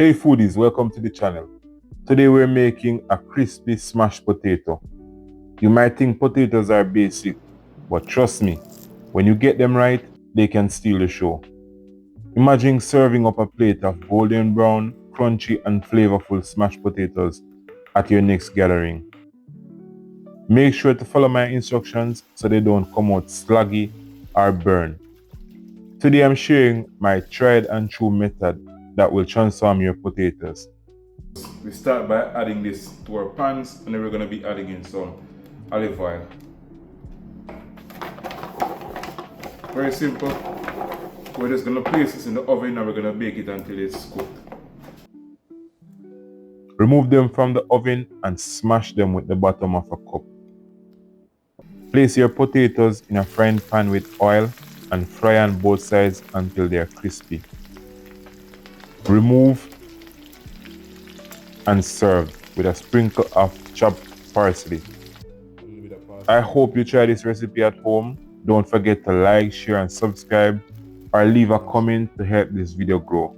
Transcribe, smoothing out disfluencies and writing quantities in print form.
Hey foodies, welcome to the channel. Today we're making a crispy smashed potato. You might think potatoes are basic, but trust me, when you get them right, they can steal the show. Imagine serving up a plate of golden brown, crunchy and flavorful smashed potatoes at your next gathering. Make sure to follow my instructions so they don't come out sluggy or burn. Today I'm sharing my tried and true method that will transform your potatoes. We start by adding this to our pans, and then we're going to be adding in some olive oil. Very simple. We're just going to place this in the oven and we're going to bake it until it's cooked. Remove them from the oven and smash them with the bottom of a cup. Place your potatoes in a frying pan with oil and fry on both sides until they are crispy. Remove and serve with a sprinkle of chopped parsley. I hope you try this recipe at home. Don't forget to like, share and subscribe, or leave a comment to help this video grow.